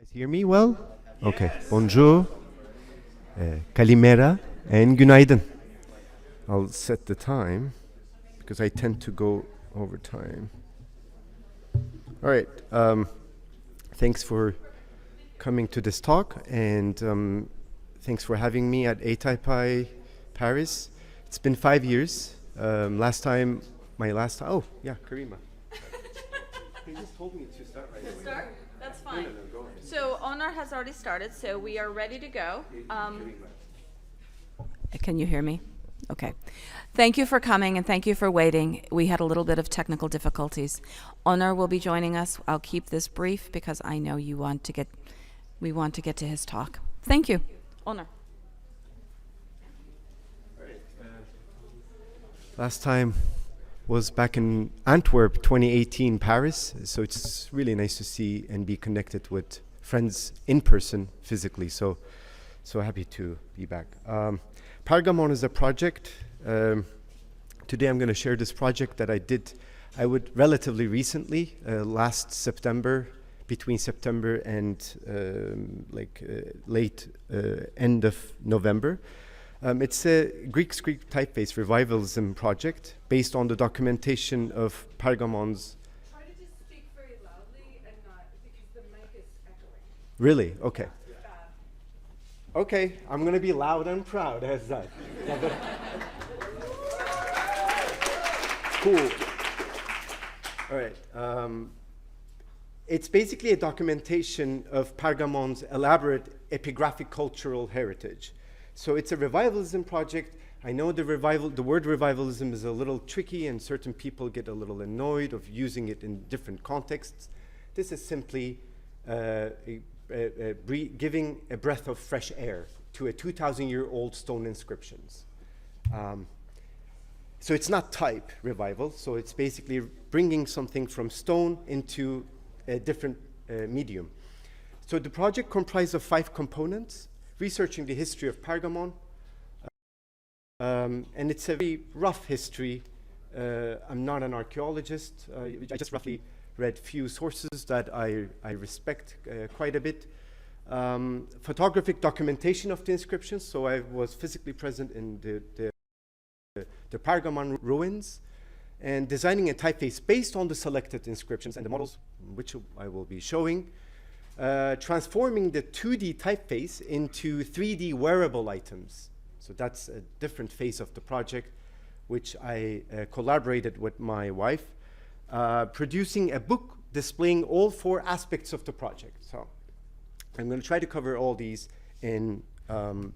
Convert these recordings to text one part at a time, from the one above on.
Guys hear me well? Okay. Bonjour, kalimera, and günaydın. I'll set the time because I tend to go over time. All right. Thanks for coming to this talk, and thanks for having me at ATypI Paris. It's been 5 years. Oh, yeah, Karima. He just told me to start right away. Start? That's fine. No, go ahead. So Onur has already started, so we are ready to go. Can you hear me? Okay. Thank you for coming and thank you for waiting. We had a little bit of technical difficulties. Onur will be joining us. I'll keep this brief because I know we want to get to his talk. Thank you. Onur. Last time was back in Antwerp, 2018, Paris. So it's really nice to see and be connected with friends in person, physically. So happy to be back. Pergamon is a project. Today I'm going to share this project that I would relatively recently, last September, between September and late end of November. It's a Greek typeface revivalism project based on the documentation of Pergamon's. Try to just speak very loudly and not, because the mic is echoing. Really? Okay. Okay, I'm going to be loud and proud as that. Cool. All right. It's basically a documentation of Pergamon's elaborate epigraphic cultural heritage. So it's a revivalism project. I know the word revivalism is a little tricky and certain people get a little annoyed of using it in different contexts. This is simply giving a breath of fresh air to a 2,000-year-old stone inscriptions. So it's not type revival, so it's basically bringing something from stone into a different medium. So the project comprised of 5 components: researching the history of Pergamon, and it's a very rough history. I'm not an archaeologist. I just roughly read few sources that I respect quite a bit. Photographic documentation of the inscriptions, so I was physically present in the Pergamon ruins, and designing a typeface based on the selected inscriptions and the models, which I will be showing. Transforming the 2D typeface into 3D wearable items. So that's a different phase of the project, which I collaborated with my wife. Producing a book displaying all 4 aspects of the project. So I'm going to try to cover all these in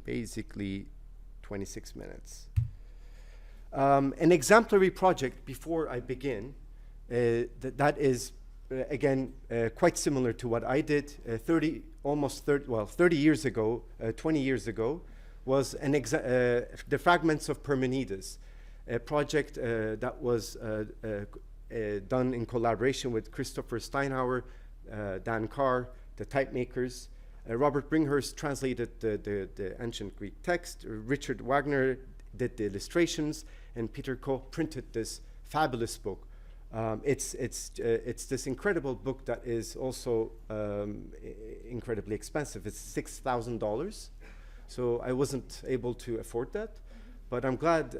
basically 26 minutes. An exemplary project, before I begin, that is again, quite similar to what I did 30 years ago, 20 years ago, was the Fragments of Parmenides, a project that was done in collaboration with Christopher Steinhauer, Dan Carr, the type makers. Robert Bringhurst translated the ancient Greek text. Richard Wagner did the illustrations, and Peter Koch printed this fabulous book. It's this incredible book that is also incredibly expensive. It's $6,000, so I wasn't able to afford that. But I'm glad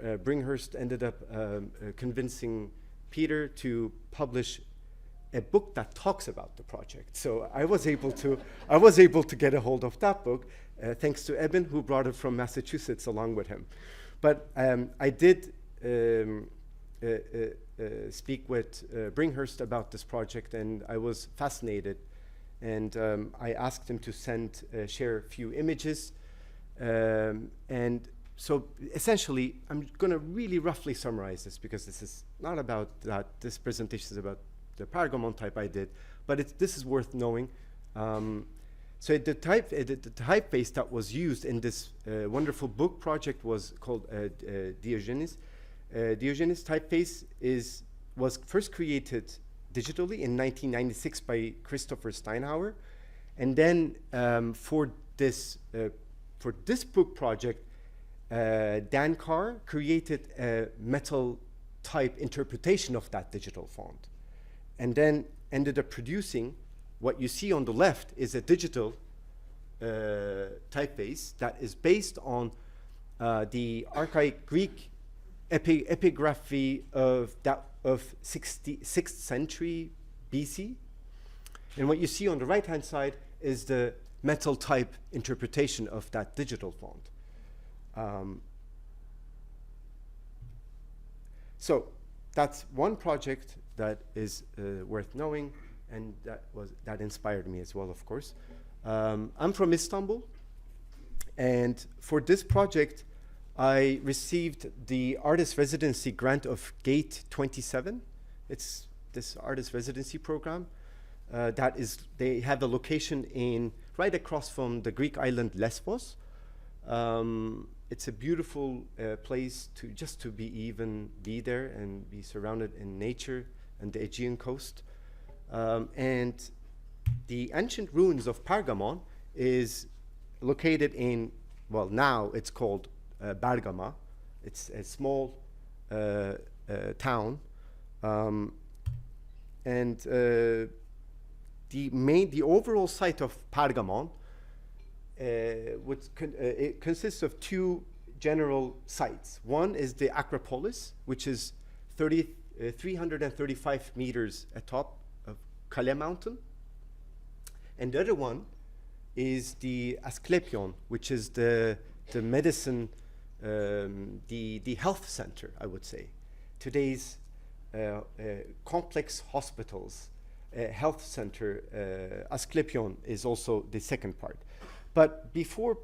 Bringhurst ended up convincing Peter to publish a book that talks about the project. So I was able to get a hold of that book, thanks to Eben, who brought it from Massachusetts along with him. But I did. Speak with Bringhurst about this project, and I was fascinated, and I asked him to share a few images, and so essentially I'm going to really roughly summarize this, because this is not about that. This presentation is about the Pergamon type I did, but this is worth knowing. So the typeface that was used in this wonderful book project was called Diogenes. Diogenes typeface was first created digitally in 1996 by Christopher Steinhauer, and then for this book project, Dan Carr created a metal type interpretation of that digital font, and then ended up producing what you see on the left is a digital typeface that is based on the archaic Greek epigraphy of 6th century BC. And what you see on the right-hand side is the metal type interpretation of that digital font. So that's one project that is worth knowing, and that inspired me as well, of course. I'm from Istanbul, and for this project, I received the artist residency grant of Gate 27. It's this artist residency program. They have a location right across from the Greek island Lesbos. It's a beautiful place to be there and be surrounded in nature and the Aegean coast. And the ancient ruins of Pergamon is located now it's called Bergama. It's a small town. The overall site of Pergamon it consists of two general sites. One is the Acropolis, which is 335 meters atop of Kale Mountain. And the other one is the Asklepion, which is the medicine, the health center, I would say. Today's complex hospitals, health center, Asklepion is also the second part. But before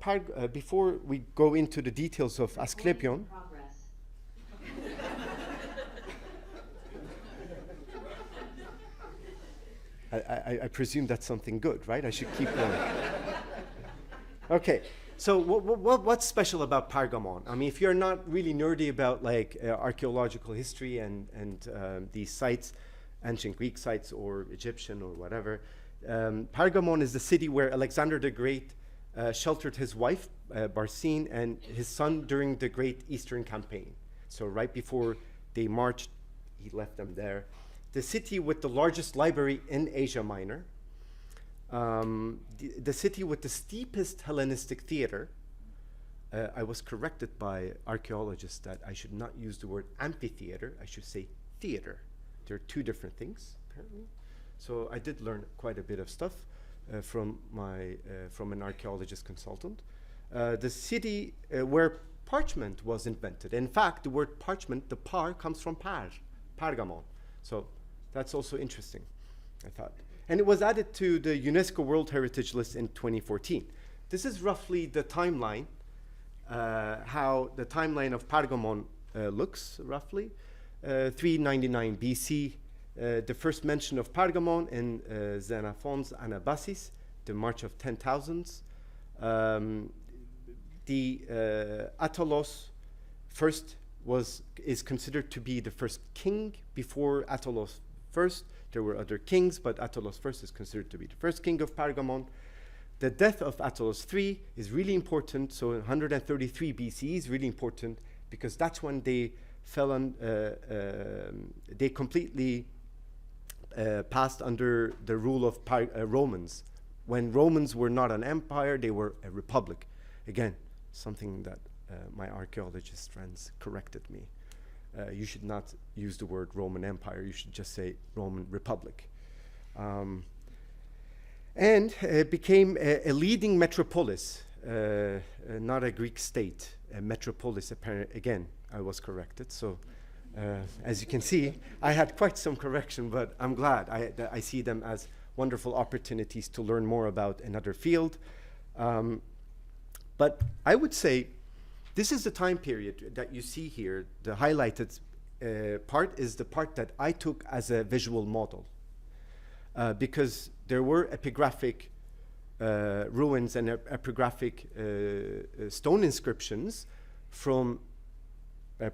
we go into the details of Asklepion, I presume that's something good, right? I should keep going. Okay, so what's special about Pergamon? I mean, if you're not really nerdy about like archaeological history and these sites, ancient Greek sites or Egyptian or whatever, Pergamon is the city where Alexander the Great sheltered his wife, Barsine, and his son during the Great Eastern Campaign. So right before they marched, he left them there. The city with the largest library in Asia Minor. The city with the steepest Hellenistic theater. I was corrected by archaeologists that I should not use the word amphitheater, I should say theater. They're two different things, apparently. So I did learn quite a bit of stuff from an archaeologist consultant. The city where parchment was invented. In fact, the word parchment, the par, comes from Pergamon. So that's also interesting, I thought. And it was added to the UNESCO World Heritage List in 2014. This is roughly the timeline, how the timeline of Pergamon looks, roughly. 399 BC, the first mention of Pergamon in Xenophon's Anabasis, the March of 10,000s. Attalos first is considered to be the first king. Before Attalos first, there were other kings, but Attalos first is considered to be the first king of Pergamon. The death of Attalos III is really important. So 133 BC is really important because that's when they fell on, they completely passed under the rule of Romans. When Romans were not an empire, they were a republic. Again, something that my archaeologist friends corrected me. You should not use the word Roman Empire. You should just say Roman Republic. And it became a leading metropolis, not a Greek state, a metropolis. Again, I was corrected. So as you can see, I had quite some correction, but I'm glad. I see them as wonderful opportunities to learn more about another field. But I would say this is the time period that you see here. The highlighted part is the part that I took as a visual model. Because there were epigraphic ruins and epigraphic stone inscriptions from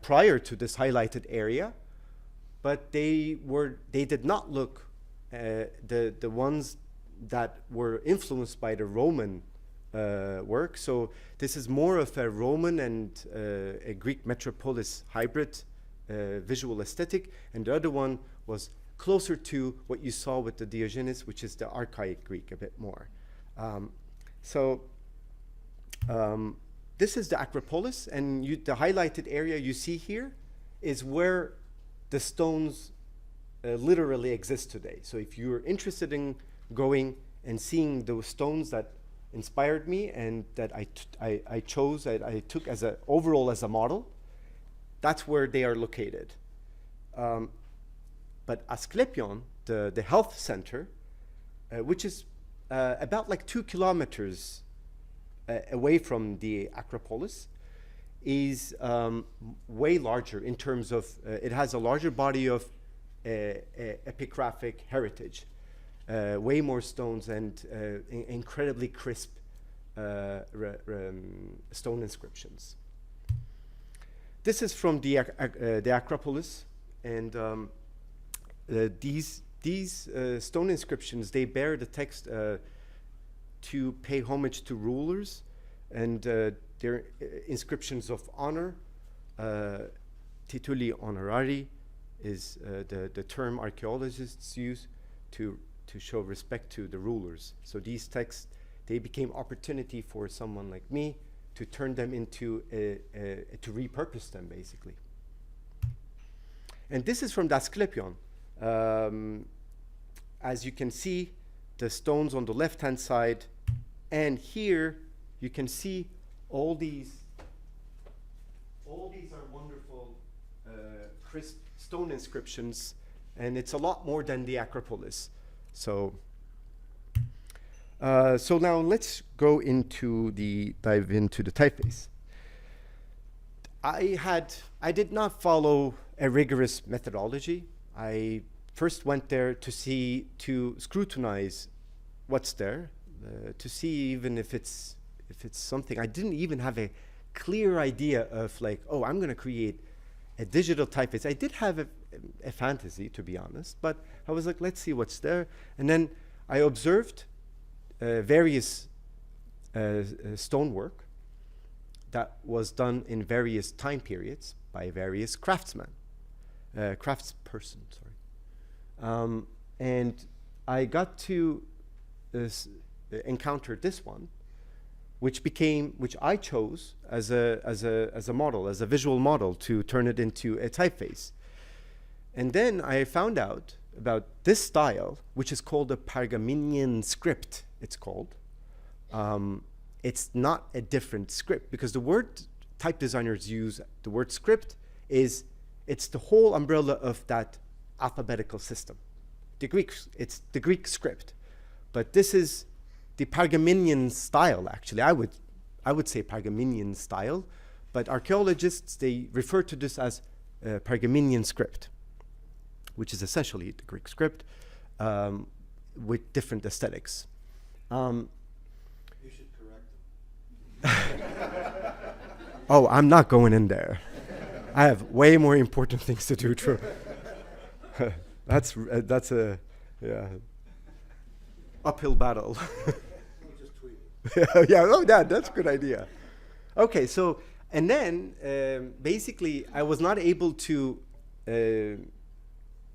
prior to this highlighted area, but they did not look the ones that were influenced by the Roman work. So this is more of a Roman and a Greek metropolis hybrid visual aesthetic, and the other one was closer to what you saw with the Diogenes, which is the archaic Greek a bit more. This is the Acropolis, and the highlighted area you see here is where the stones literally exist today. So if you're interested in going and seeing those stones that inspired me and that I took as a overall as a model, that's where they are located. But Asklepion, the health center, which is about like 2 kilometers away from the Acropolis, is way larger in terms of, it has a larger body of epigraphic heritage, way more stones and incredibly crisp stone inscriptions. This is from the Acropolis, and these stone inscriptions, they bear the text to pay homage to rulers, and they're inscriptions of honor. Tituli honorari is the term archaeologists use to show respect to the rulers. So these texts, they became opportunity for someone like me to turn them into, to repurpose them, basically. And this is from the Asklepion. As you can see, the stones on the left-hand side, and here you can see all these are wonderful crisp stone inscriptions, and it's a lot more than the Acropolis. So now let's go dive into the typeface. I did not follow a rigorous methodology. I first went there to scrutinize what's there, to see even if it's something. I didn't even have a clear idea of like, oh, I'm going to create a digital typeface. I did have a fantasy, to be honest, but I was like, let's see what's there. And then I observed various stonework that was done in various time periods by various craftspeople. And I got to encounter this one, which I chose as a model, as a visual model, to turn it into a typeface. And then I found out about this style, which is called a Pergamonian script, it's called. It's not a different script, because the word type designers use, the word script, it's the whole umbrella of that alphabetical system. It's the Greek script. But this is the Pergamonian style, actually. I would say Pergamonian style, but archaeologists, they refer to this as Pergamonian script, which is essentially the Greek script with different aesthetics. You should correct them. Oh, I'm not going in there. I have way more important things to do. True. That's a uphill battle. Just tweet it. Yeah, oh, that's a good idea. Okay, so, and then basically I was not able to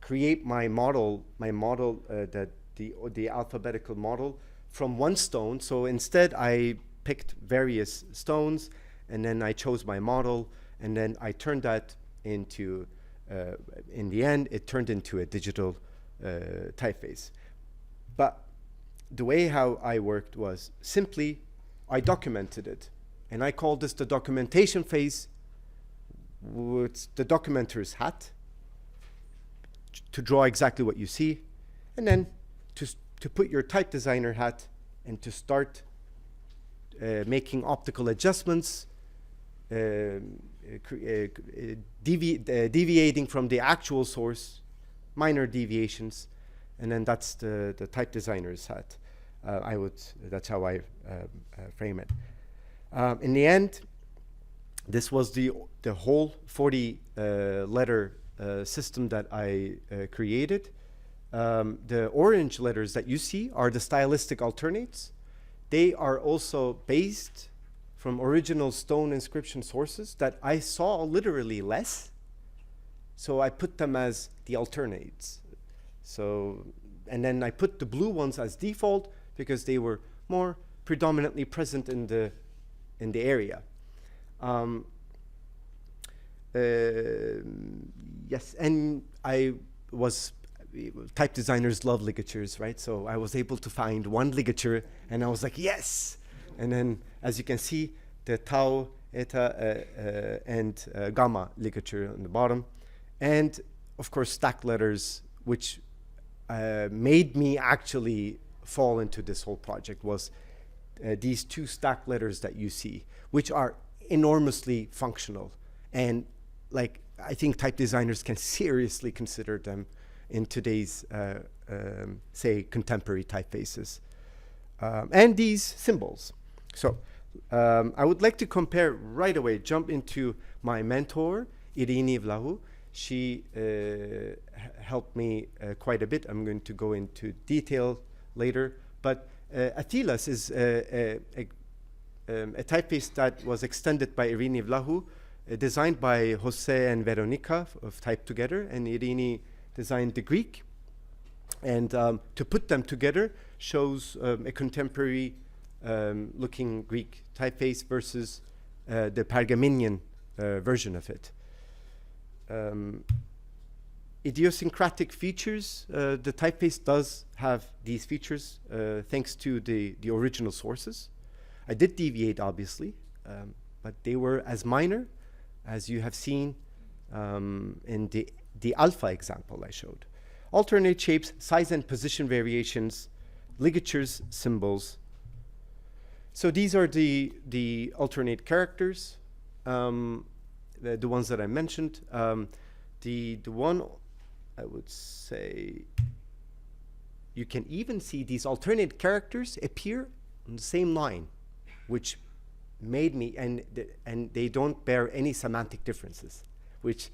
create my model, the alphabetical model from one stone. So instead I picked various stones, and then I chose my model, and then I turned that into, in the end, it turned into a digital typeface. But the way how I worked was simply, I documented it. And I called this the documentation phase with the documenter's hat to draw exactly what you see. And then to put your type designer hat and to start making optical adjustments, deviating from the actual source, minor deviations, and then that's the type designer's hat. That's how I frame it. In the end, this was the whole 40 letter system that I created. The orange letters that you see are the stylistic alternates. They are also based from original stone inscription sources that I saw literally less. So I put them as the alternates. So, and then I put the blue ones as default because they were more predominantly present in the area. Yes, and type designers love ligatures, right? So I was able to find one ligature, and I was like, yes! And then, as you can see, the tau, eta, and gamma ligature on the bottom. And, of course, stack letters, which made me actually fall into this whole project, was these two stack letters that you see, which are enormously functional. And like, I think type designers can seriously consider them in today's, say, contemporary typefaces. And these symbols. So I would like to compare right away, jump into my mentor, Irini Vlahu. She helped me quite a bit. I'm going to go into detail later. But Athilas is a typeface that was extended by Irini Vlahu, designed by Jose and Veronica of Type Together, and Irini designed the Greek. And to put them together shows a contemporary looking Greek typeface versus the Pergaminian version of it. Idiosyncratic features, the typeface does have these features thanks to the original sources. I did deviate, obviously, but they were as minor as you have seen in the alpha example I showed. Alternate shapes, size and position variations, ligatures, symbols. So these are the alternate characters, the ones that I mentioned. The one I would say, you can even see these alternate characters appear on the same line, which made me, and they don't bear any semantic differences, which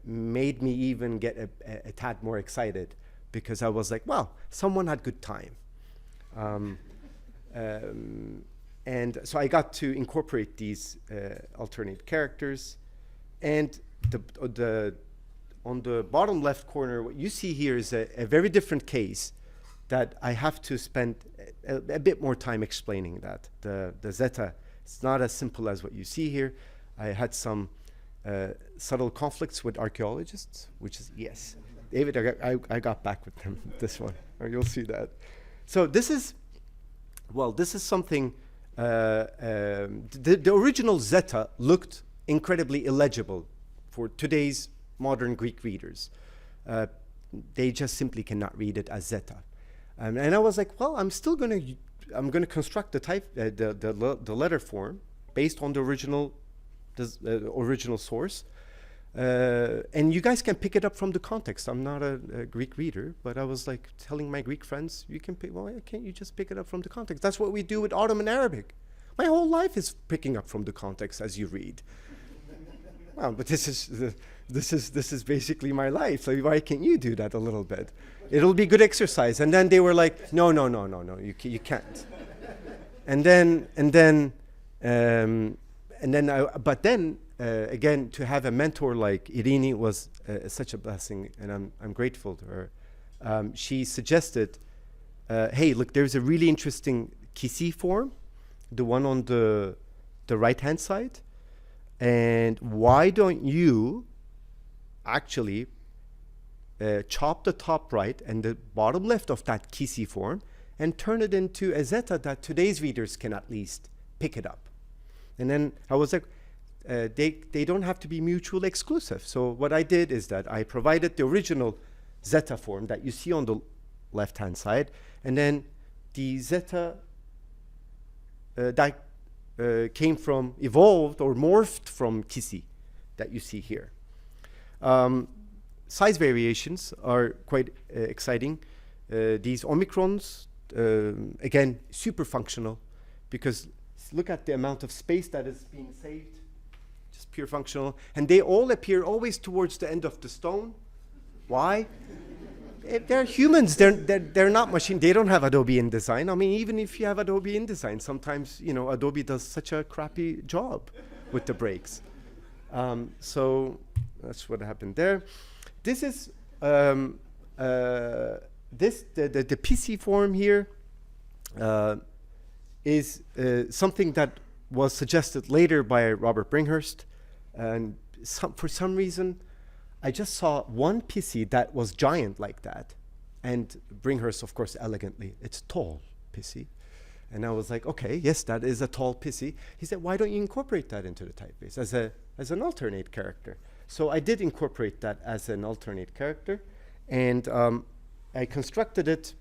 made me even get a tad more excited, because I was like, wow, someone had good time. And so I got to incorporate these alternate characters. And on the bottom left corner, what you see here is a very different case that I have to spend a bit more time explaining that. The zeta, it's not as simple as what you see here. I had some subtle conflicts with archaeologists, which is, yes, David, I got back with them, this one, or you'll see that. So this is something, the original zeta looked incredibly illegible for today's modern Greek readers. They just simply cannot read it as zeta. And I was like, well, I'm gonna construct the type, the letter form based on the original source. And you guys can pick it up from the context. I'm not a Greek reader, but I was like telling my Greek friends, why can't you just pick it up from the context? That's what we do with Ottoman Arabic. My whole life is picking up from the context as you read. Well, but this is basically my life. So why can't you do that a little bit? It'll be good exercise. And then they were like, no, you can't. Again, to have a mentor like Irini was such a blessing, and I'm grateful to her. She suggested, hey, look, there's a really interesting Kisi form, the one on the right-hand side, and why don't you actually chop the top right and the bottom left of that Kisi form and turn it into a zeta that today's readers can at least pick it up. And then I was like, they don't have to be mutually exclusive. So what I did is that I provided the original zeta form that you see on the left-hand side, and then the zeta that evolved or morphed from Kisi that you see here. Size variations are quite exciting. These omicrons, again, super functional, because look at the amount of space that is being saved. Just pure functional. And they all appear always towards the end of the stone. Why? They're humans. They're not machine. They don't have Adobe InDesign. I mean, even if you have Adobe InDesign, sometimes Adobe does such a crappy job with the breaks. So that's what happened there. This is the PC form here is something that was suggested later by Robert Bringhurst, and for some reason I just saw one PC that was giant like that, and Bringhurst, of course, elegantly, it's tall PC. And I was like, okay, yes, that is a tall PC. He said, why don't you incorporate that into the typeface as an alternate character? So I did incorporate that as an alternate character, and I constructed it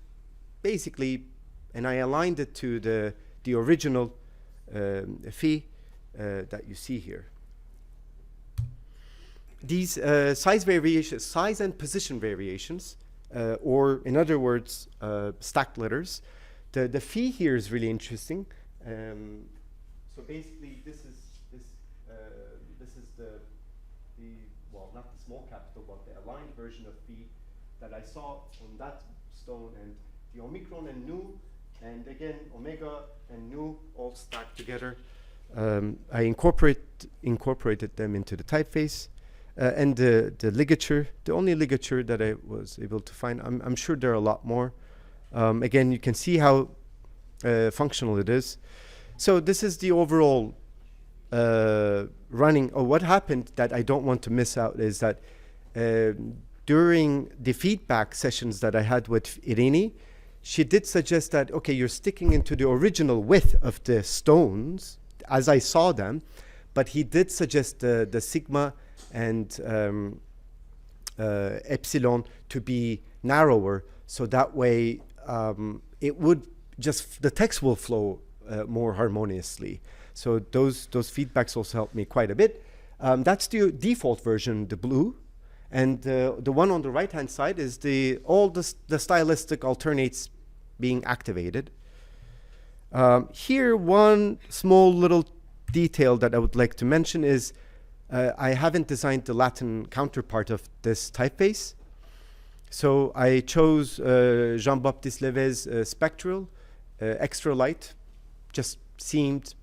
basically, and I aligned it to the original phi that you see here. These size variations, size and position variations, or in other words, stacked letters. The phi here is really interesting. So basically, this is the well, not the small capital, but the aligned version of phi that I saw on that stone, and the omicron and nu, and again omega and nu all stacked together. I incorporated them into the typeface. And the ligature, the only ligature that I was able to find, I'm sure there are a lot more. Again, you can see how functional it is. So this is the overall running. Oh, what happened that I don't want to miss out is that during the feedback sessions that I had with Irini, she did suggest that, okay, you're sticking into the original width of the stones as I saw them, but he did suggest the sigma and epsilon to be narrower, so that way it would just, the text will flow more harmoniously. So those feedbacks also helped me quite a bit. That's the default version, the blue, and the one on the right hand side is all the stylistic alternates being activated. Here, one small little detail that I would like to mention is I haven't designed the Latin counterpart of this typeface. So I chose Jean-Baptiste Levet's Spectral, extra light, just seemed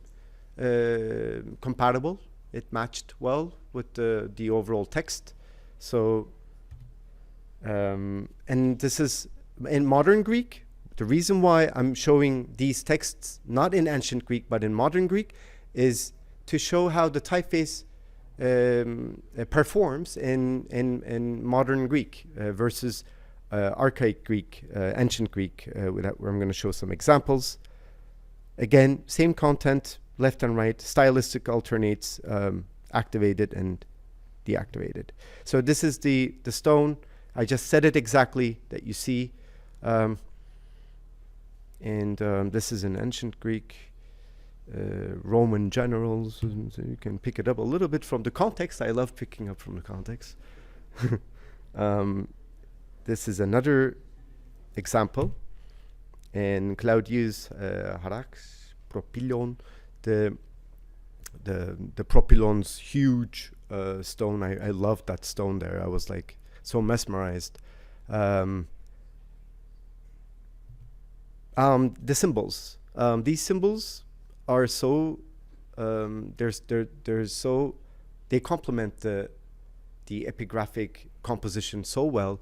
compatible. It matched well with the overall text. So, and this is in modern Greek. The reason why I'm showing these texts, not in ancient Greek, but in modern Greek, is to show how the typeface performs in modern Greek versus archaic Greek, ancient Greek, where I'm going to show some examples. Again, same content, left and right, stylistic alternates, activated and deactivated. So this is the stone. I just set it exactly that you see. This is in ancient Greek. Roman generals, so you can pick it up a little bit from the context. I love picking up from the context. This is another example. And Claudius Harax, Propylon, the Propylon's huge stone. I loved that stone there. I was like so mesmerized. The symbols. These symbols are so they complement the epigraphic composition so well.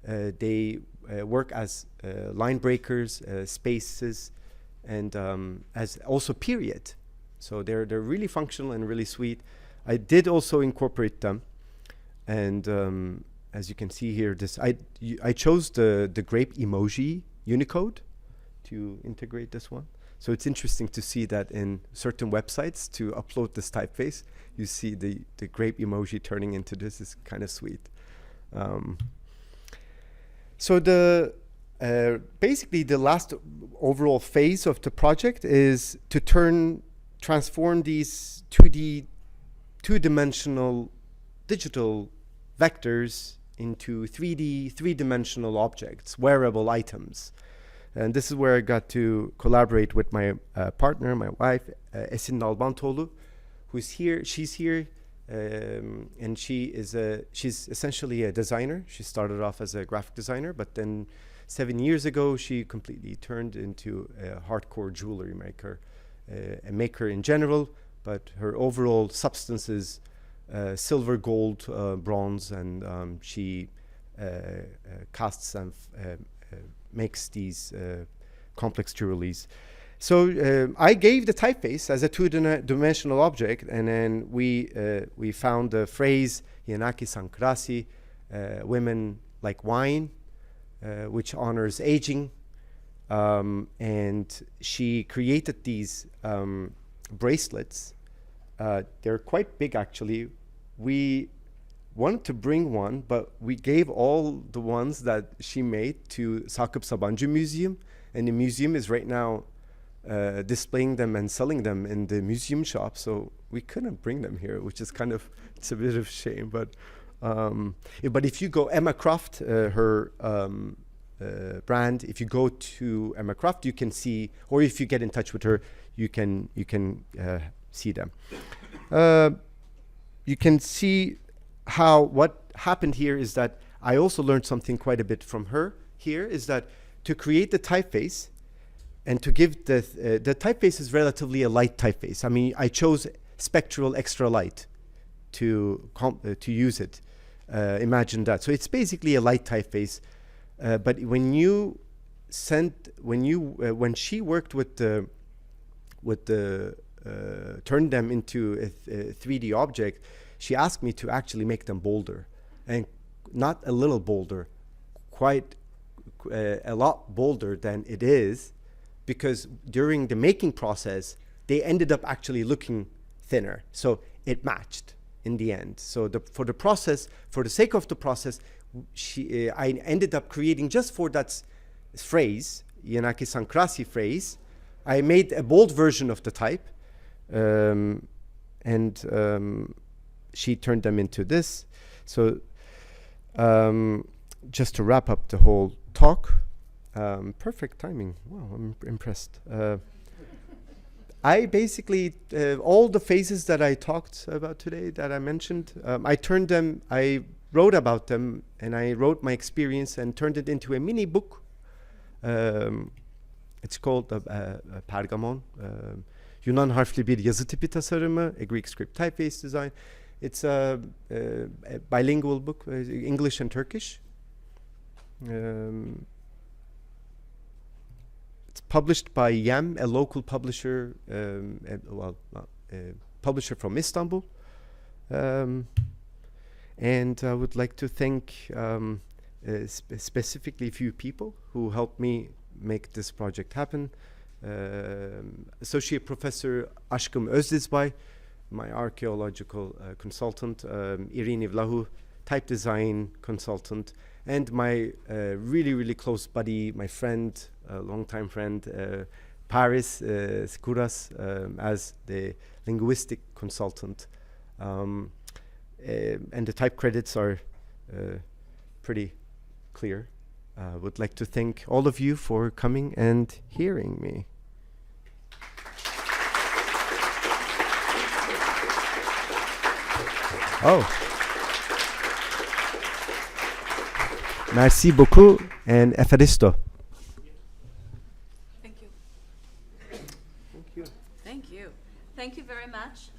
They work as line breakers, spaces, and as also period. So they're really functional and really sweet. I did also incorporate them, and as you can see here, I chose the grape emoji Unicode to integrate this one. So it's interesting to see that in certain websites to upload this typeface, you see the grape emoji turning into this is kind of sweet. So basically the last overall phase of the project is to transform these 2D, two-dimensional digital vectors into 3D, three-dimensional objects, wearable items. And this is where I got to collaborate with my partner, my wife, Esin Nalbantoğlu, who's here. She's here, and she's essentially a designer. She started off as a graphic designer, but then 7 years ago, she completely turned into a hardcore jewelry maker, a maker in general, but her overall substance is silver, gold, bronze, and she casts and makes these complex jewelries. So I gave the typeface as a two-dimensional object, and then we found the phrase "Yanaki Sankrasi," women like wine, which honors aging, and she created these bracelets. They're quite big, actually. We wanted to bring one, but we gave all the ones that she made to Sakıp Sabancı Museum, and the museum is right now displaying them and selling them in the museum shop, so we couldn't bring them here, which is kind of, it's a bit of a shame, but if you go, Emma Croft, her brand, if you go to Emma Croft, you can see, or if you get in touch with her, you can see them. You can see how what happened here is that I also learned something quite a bit from her here, is that to create the typeface and to give the typeface is relatively a light typeface. I mean, I chose spectral extra light to use it. Imagine that. So it's basically a light typeface. But when she worked with the turn them into a 3D object, she asked me to actually make them bolder, and not a little bolder, quite a lot bolder than it is, because during the making process, they ended up actually looking thinner. So it matched in the end. So for the sake of the process, I ended up creating, just for that phrase, Yanaki Sankrasi phrase, I made a bold version of the type, and she turned them into this. So just to wrap up the whole talk, perfect timing. Wow, I'm impressed. I basically, all the phases that I talked about today, that I mentioned, I wrote about them, and I wrote my experience and turned it into a mini book. It's called Pergamon. Yunan harfli bir yazı tipi tasarımı, a Greek script typeface design. It's a bilingual book, English and Turkish. It's published by YAM, a local publisher, publisher from Istanbul. And I would like to thank specifically a few people who helped me make this project happen. Associate Professor Aşkım Özdizbay, my archaeological consultant, Irene Vlahu, type design consultant, and my really, really close buddy, my friend, longtime friend, Paris Skouras, as the linguistic consultant. And the type credits are pretty clear. I would like to thank all of you for coming and hearing me. Oh. Merci beaucoup and efaristo. Thank you. Thank you. Thank you. Thank you very much.